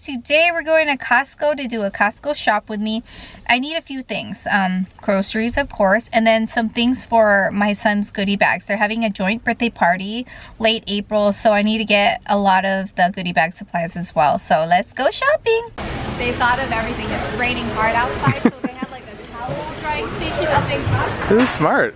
today we're going to Costco to do a Costco shop with me. I need a few things, groceries of course, and then some things for my son's goodie bags. They're having a joint birthday party late April, so I need to get a lot of the goodie bag supplies as well. So let's go shopping. They thought of everything. It's raining hard outside, so they have like a towel drying station up in Costco. This is smart.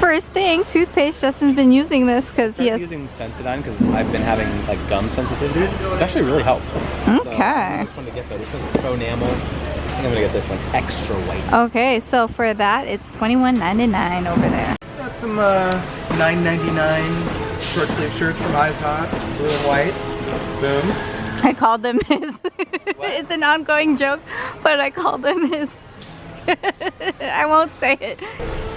First thing, toothpaste. Justin's been using this because he has using Sensodyne because I've been having like gum sensitivity. It's actually really helped. Okay. So, I don't know which one to get though. This one's Pro Enamel. I think I'm gonna get this one, extra white. Okay, so for that it's $21.99 over there. Got some $9.99 short sleeve shirts from Eyes Hot, blue and white. Boom. I called them his. It's an ongoing joke, but I called them his. I won't say it.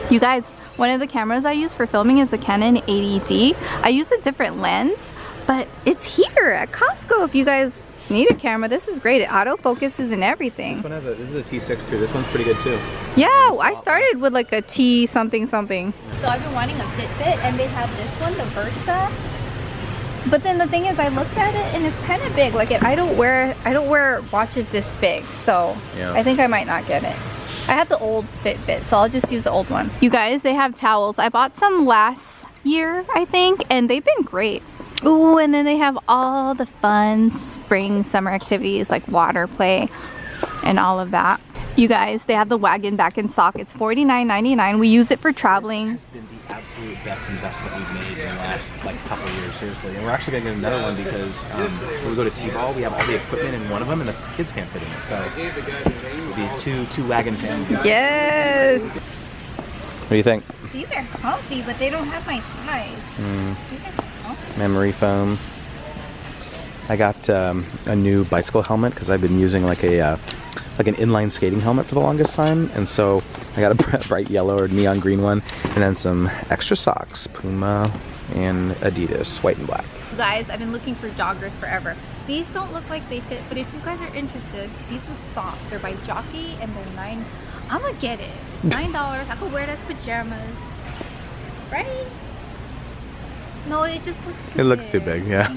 You guys, one of the cameras I use for filming is the Canon 80D. I use a different lens, but it's here at Costco if you guys need a camera. This is great. It autofocuses and everything. This one has this is a T6 too. This one's pretty good too. Yeah, I started with like a T something something. So I've been wanting a Fitbit, and they have this one, the Versa. But then the thing is, I looked at it and it's kind of big. Like I don't wear watches this big, so yeah. I think I might not get it. I have the old Fitbit, so I'll just use the old one. You guys, they have towels. I bought some last year, I think, and they've been great. Ooh, and then they have all the fun spring, summer activities like water play and all of that. You guys, they have the wagon back in stock. It's $49.99. We use it for traveling. This has been the absolute best investment we've made in the last like couple of years, seriously. And we're actually gonna get another one because when we go to T-ball, we have all the equipment in one of them, and the kids can't fit in it. So it'll be two wagon families. Yes. What do you think? These are comfy, but they don't have my size. These are comfy. Memory foam. I got a new bicycle helmet because I've been using like an inline skating helmet for the longest time, and so I got a bright yellow or neon green one, and then some extra socks, Puma and Adidas, white and black. You guys, I've been looking for joggers forever. These don't look like they fit, but if you guys are interested, these are soft. They're by Jockey, and they're $9. I'm gonna get it. It's $9. I could wear it as pajamas, right? No, it just looks too big. It looks too big, yeah.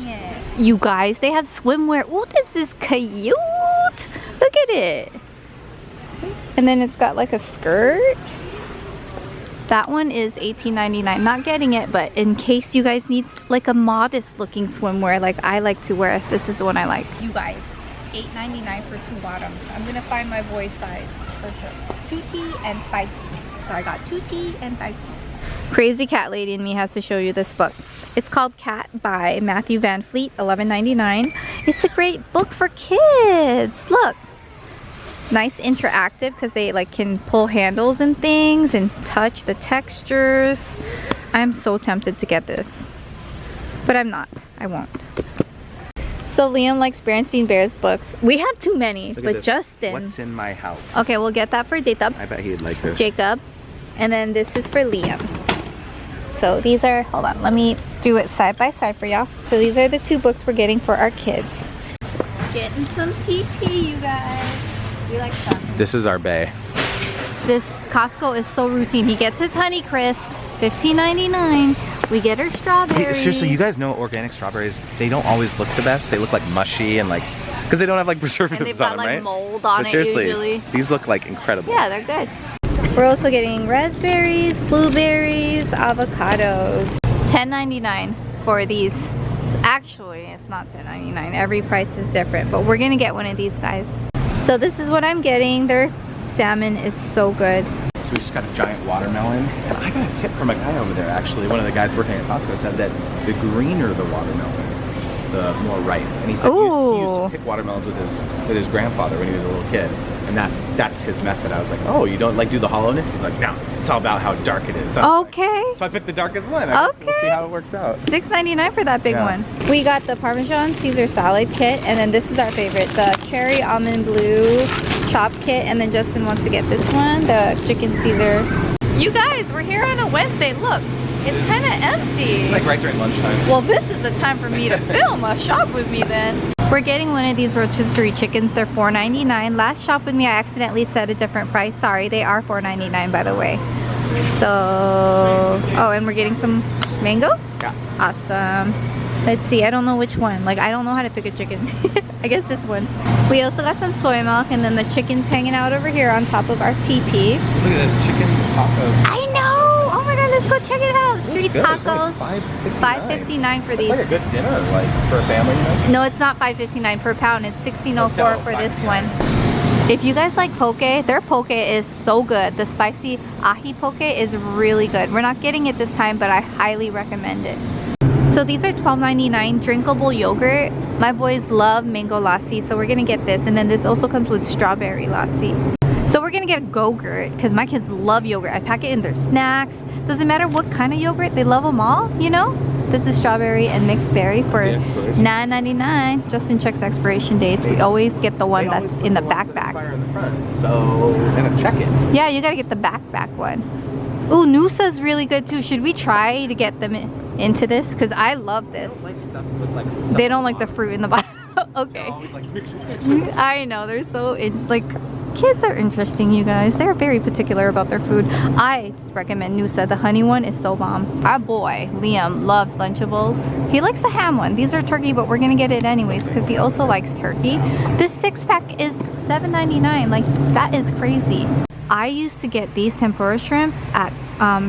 You guys, they have swimwear. Ooh, this is cute. Look at it. And then it's got like a skirt. That one is $18.99. Not getting it, but in case you guys need like a modest looking swimwear like I like to wear, this is the one I like. You guys, $8.99 for 2 bottoms. I'm gonna find my boy size for sure. 2T and 5T. So I got 2T and 5T. Crazy Cat Lady in me has to show you this book. It's called Cat by Matthew Van Fleet, $11.99. It's a great book for kids. Look, nice interactive because they like can pull handles and things and touch the textures. I'm so tempted to get this, but I'm not. I won't. So Liam likes Berenstain Bears books. We have too many, but Justin. What's in my house? Okay, we'll get that for Jacob. I bet he'd like this. Jacob, and then this is for Liam. So these are, hold on, let me do it side by side for y'all. So these are the 2 books we're getting for our kids. Getting some TP, you guys. We like them. This is our bay. This Costco is so routine. He gets his Honey Crisp, $15.99. We get our strawberries. Hey, seriously, you guys know organic strawberries, they don't always look the best. They look like mushy and like, because they don't have like preservatives on them, right? They've got like mold on but it seriously, usually. These look like incredible. Yeah, they're good. We're also getting raspberries, blueberries, avocados. $10.99 for these. So actually, it's not $10.99. Every price is different, but we're gonna get one of these guys. So this is what I'm getting. Their salmon is so good. So we just got a giant watermelon. And I got a tip from a guy over there, actually. One of the guys working at Costco said that the greener the watermelon, the more ripe. And he said he used to pick watermelons with his grandfather when he was a little kid. And that's his method. I was like, oh, you don't like do the hollowness? He's like, no, it's all about how dark it is. So okay. So I picked the darkest one. I guess we'll see how it works out. $6.99 for that big one. We got the Parmesan Caesar salad kit, and then this is our favorite, the cherry almond blue chop kit, and then Justin wants to get this one, the chicken Caesar. You guys, we're here on a Wednesday. Look, it's kind of empty. It's like right during lunchtime. Well, this is the time for me to film a shop with me then. We're getting one of these rotisserie chickens. They're $4.99. Last shop with me, I accidentally said a different price. Sorry, they are $4.99 by the way. So, oh, and we're getting some mangoes? Yeah. Awesome. Let's see, I don't know which one. Like, I don't know how to pick a chicken. I guess this one. We also got some soy milk, and then the chicken's hanging out over here on top of our teepee. Look at this chicken tacos. I know! Oh my god, let's go check it out. Street tacos. Like $5.59 for these. It's like a good dinner, like for a family, you know? No, it's not $5.59 per pound. It's $16.04 for this one. If you guys like poke, their poke is so good. The spicy ahi poke is really good. We're not getting it this time, but I highly recommend it. So these are $12.99 drinkable yogurt. My boys love mango lassi, so we're gonna get this. And then this also comes with strawberry lassi. So we're gonna get a Go-Gurt because my kids love yogurt. I pack it in their snacks. Doesn't matter what kind of yogurt, they love them all, you know? This is strawberry and mixed berry for $9.99. Justin checks expiration dates. We always get the one that's in the backpack. So we're gonna check it. Yeah, you gotta get the backpack one. Ooh, Noosa's really good too. Should we try to get them into this? Because I love this. They don't like the fruit in the bottom. Okay. I know, they're so kids are interesting, you guys. They're very particular about their food. I recommend Noosa. The honey one is so bomb. Our boy Liam loves Lunchables. He likes the ham one. These are turkey, but we're gonna get it anyways because he also likes turkey. This 6-pack is $7.99. Like, that is crazy. I used to get these tempura shrimp at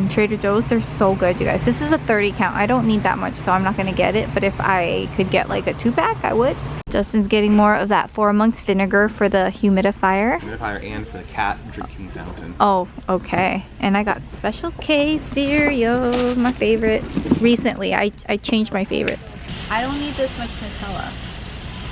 Trader Joe's. They're so good, you guys. This is a 30 count. I don't need that much, so I'm not gonna get it, but if I could get like a 2-pack, I would. Justin's getting more of that 4 Monks vinegar for the humidifier. Humidifier and for the cat drinking fountain. Oh, okay. And I got Special K cereal, my favorite. Recently, I changed my favorites. I don't need this much Nutella,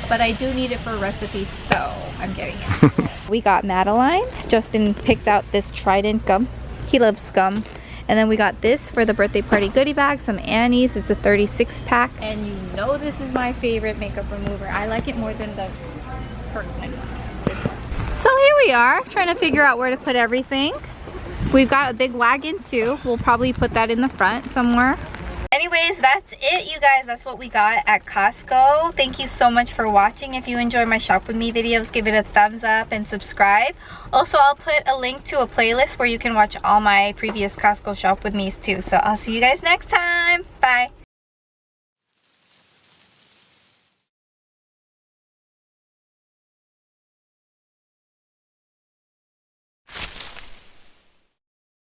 but I do need it for recipes, so I'm getting it. We got Madeline's. Justin picked out this Trident gum. He loves gum. And then we got this for the birthday party goodie bag, some Annie's. It's a 36-pack. And you know this is my favorite makeup remover. I like it more than the Kirkland one. This one. So here we are, trying to figure out where to put everything. We've got a big wagon too. We'll probably put that in the front somewhere. Anyways, that's it, you guys. That's what we got at Costco. Thank you so much for watching. If you enjoy my Shop With Me videos, give it a thumbs up and subscribe. Also, I'll put a link to a playlist where you can watch all my previous Costco Shop With Me's too. So I'll see you guys next time. Bye.